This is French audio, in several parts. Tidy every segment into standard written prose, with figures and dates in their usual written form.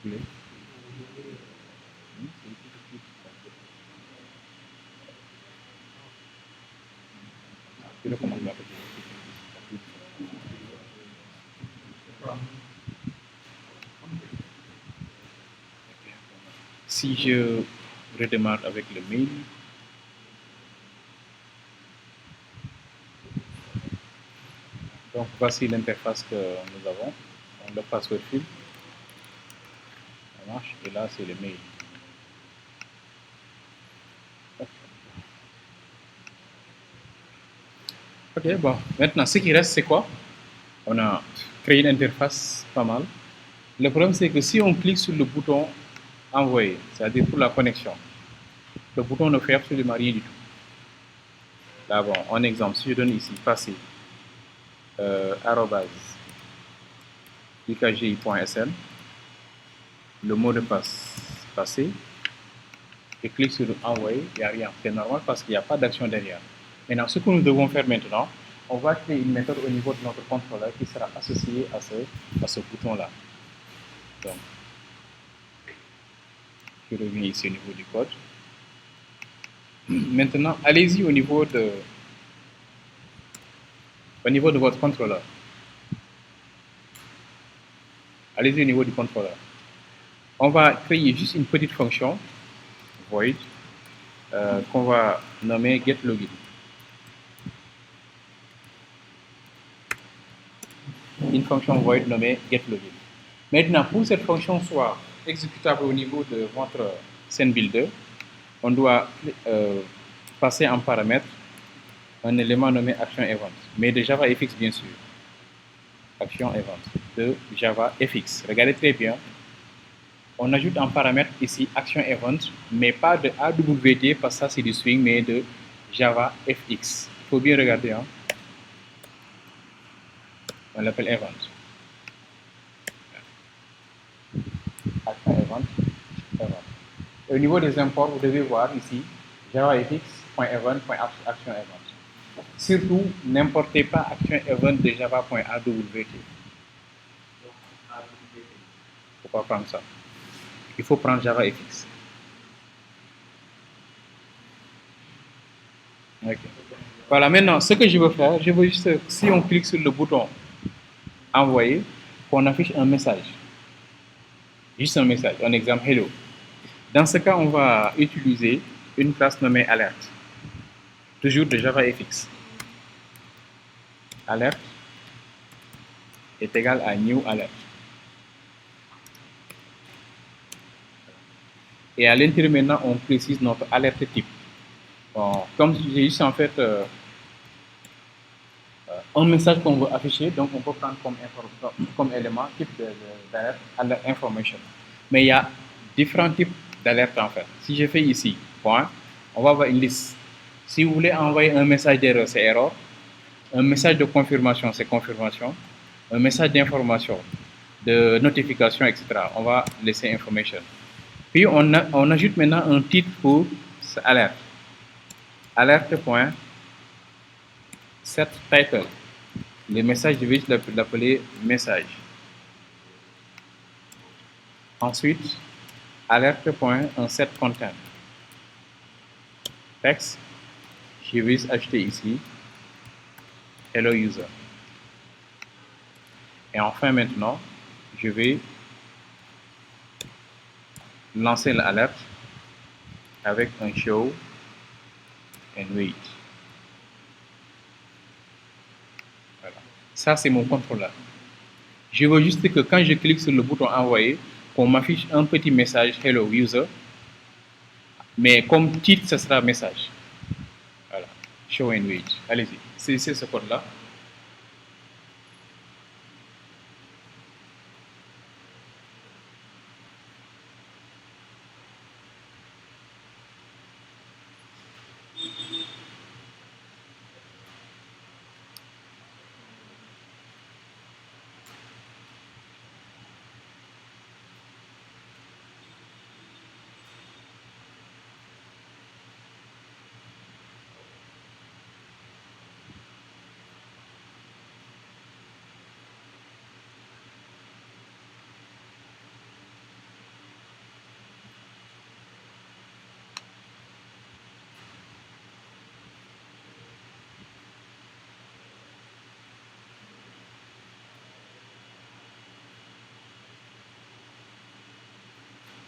Oui. Je recommande la Si je redémarre avec le mail, donc voici l'interface que nous avons. Donc, le password field, ça marche, et là c'est le mail. Ok, bon, maintenant ce qui reste c'est quoi? On a créé une interface pas mal. Le problème c'est que si on clique sur le bouton envoyer, c'est-à-dire pour la connexion, le bouton ne fait absolument rien du tout. Là, bon, un exemple, si je donne ici passer @ikgi.sn, le mot de passe passé, et clique sur envoyer, il n'y a rien. C'est normal parce qu'il n'y a pas d'action derrière. Maintenant, ce que nous devons faire maintenant, on va créer une méthode au niveau de notre contrôleur qui sera associée à ce bouton-là. Donc, je reviens ici au niveau du code. Maintenant, allez-y au niveau de votre contrôleur. Allez-y au niveau du contrôleur. On va créer juste une petite fonction, void, qu'on va nommer getLogin. Une fonction void nommée getLogin. Maintenant, pour que cette fonction soit exécutable au niveau de votre scene builder, on doit passer en paramètre un élément nommé ActionEvent, mais de JavaFX bien sûr. ActionEvent de JavaFX. Regardez très bien. On ajoute un paramètre ici ActionEvent, mais pas de AWT parce que ça c'est du swing, mais de JavaFX. Il faut bien regarder. Hein. On l'appelle event. ActionEvent. Event. Et au niveau des imports, vous devez voir ici javafx.event.actionEvent. Surtout, n'importez pas ActionEvent de java.awt. Il ne faut pas prendre ça. Il faut prendre JavaFX. Okay. Voilà, maintenant, ce que je veux faire, je veux juste, si on clique sur le bouton envoyer, qu'on affiche un message. Juste un message, un exemple hello. Dans ce cas, on va utiliser une classe nommée alerte, toujours de JavaFX. Alerte est égal à new alert. Et à l'intérieur maintenant, on précise notre alerte type. Bon, comme j'ai juste en fait un message qu'on veut afficher, donc on peut prendre comme élément type d'alerte alert information. Mais il y a différents types d'alertes en fait. Si je fais ici, point, on va avoir une liste. Si vous voulez envoyer un message d'erreur, c'est erreur. Un message de confirmation, c'est confirmation. Un message d'information, de notification, etc. On va laisser information. Puis on ajoute maintenant un titre pour alerte. Alerte.set title. Le message, je vais l'appeler message. Ensuite, alerte.set content. Texte, je vais ajouter ici hello user. Et enfin maintenant, je vais lancer l'alerte avec un show and wait. Voilà. Ça, c'est mon contrôleur. Je veux juste que quand je clique sur le bouton envoyer, qu'on m'affiche un petit message hello user, mais comme titre, ce sera message. Voilà. Show and wait. Allez-y. C'est ce code-là.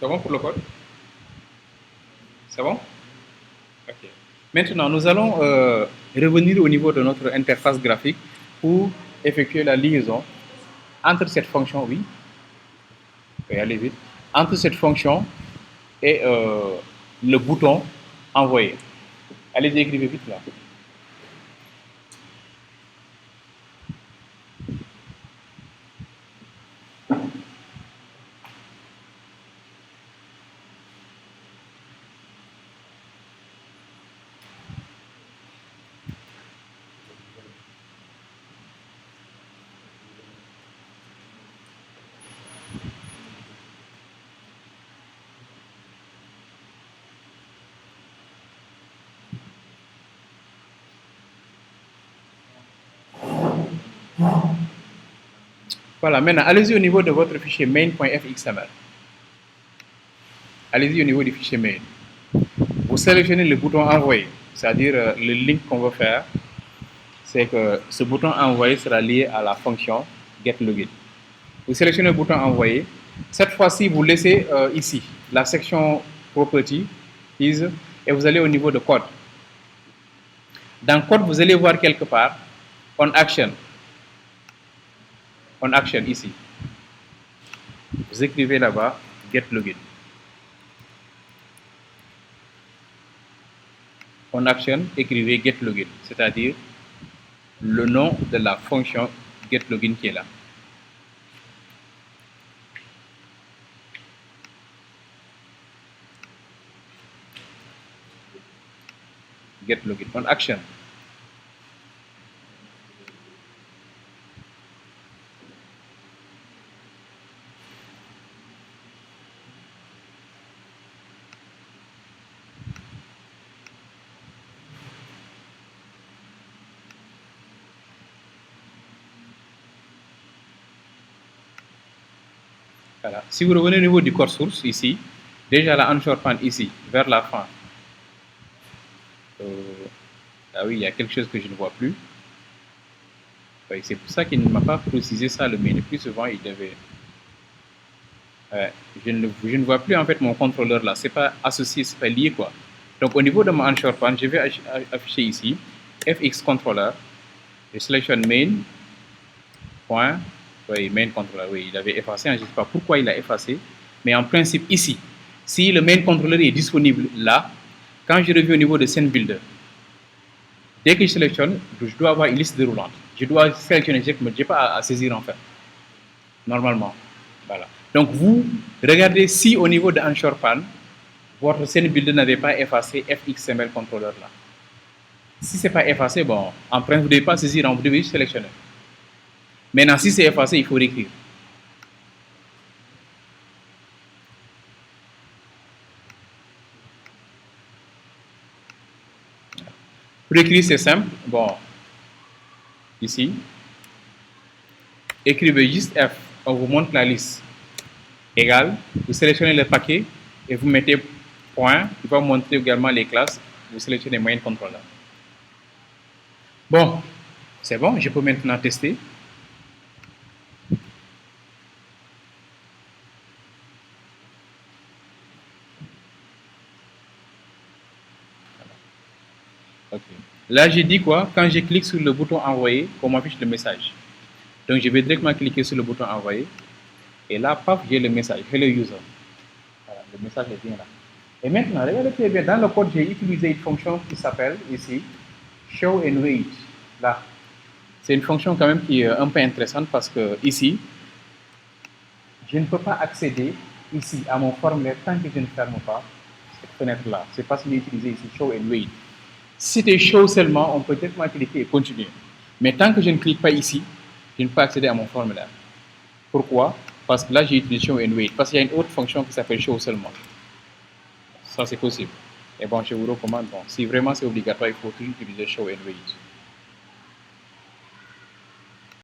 C'est bon pour le code? C'est bon? Ok. Maintenant, nous allons revenir au niveau de notre interface graphique pour effectuer la liaison entre cette fonction, oui, aller vite, entre cette fonction et le bouton envoyer. Allez-y, écrivez vite là. Voilà, maintenant, allez-y au niveau de votre fichier main.fxml. Allez-y au niveau du fichier main. Vous sélectionnez le bouton envoyer, c'est-à-dire le link qu'on veut faire, c'est que ce bouton envoyer sera lié à la fonction getLogin. Vous sélectionnez le bouton envoyer. Cette fois-ci, vous laissez ici la section property et vous allez au niveau de code. Dans code, vous allez voir quelque part on action. On action ici. Vous écrivez là-bas getLogin. On action, écrivez getLogin, c'est-à-dire le nom de la fonction getLogin qui est là. GetLogin, on action. Voilà. Si vous revenez au niveau du code source ici, déjà la onshore pan ici, vers la fin. Ah oui, il y a quelque chose que je ne vois plus. Oui, c'est pour ça qu'il ne m'a pas précisé ça, mais le plus souvent il devait. Je ne vois plus en fait mon contrôleur là, c'est pas associé, c'est pas lié quoi. Donc au niveau de mon onshore pan, je vais afficher ici fx controller, je sélectionne main, point, oui, main controller, oui, il avait effacé, je ne sais pas pourquoi il a effacé, mais en principe ici, si le main controller est disponible là, quand je reviens au niveau de scene builder, dès que je sélectionne, je dois avoir une liste déroulante. Je dois sélectionner, je n'ai pas à saisir en fait, normalement. Voilà. Donc vous regardez si au niveau de onshore pan, votre scene builder n'avait pas effacé fxml controller là. Si ce n'est pas effacé, bon, en principe, vous ne devez pas saisir, vous devez juste sélectionner. Maintenant, si c'est effacé, il faut réécrire. Pour écrire, c'est simple. Bon, ici, écrivez juste F. On vous montre la liste. Égal, vous sélectionnez le paquet et vous mettez point. Il va vous montrer également les classes. Vous sélectionnez main controller. Bon, c'est bon. Je peux maintenant tester. Okay. Là, j'ai dit quoi? Quand je clique sur le bouton envoyer, qu'on m'affiche le message. Donc, je vais directement cliquer sur le bouton envoyer. Et là, paf, j'ai le message. Hello user. Voilà, le message est bien là. Et maintenant, regardez très bien, dans le code, j'ai utilisé une fonction qui s'appelle ici show and wait. Là, c'est une fonction quand même qui est un peu intéressante parce que ici, je ne peux pas accéder ici à mon formulaire tant que je ne ferme pas cette fenêtre-là. C'est parce que j'ai utilisé ici show and wait. Si c'était show seulement, on peut directement cliquer et continuer. Mais tant que je ne clique pas ici, je ne peux pas accéder à mon formulaire. Pourquoi? Parce que là, j'ai utilisé show and wait. Parce qu'il y a une autre fonction qui s'appelle show seulement. Ça, c'est possible. Et bon, je vous recommande, bon, si vraiment c'est obligatoire, il faut toujours utiliser show and wait.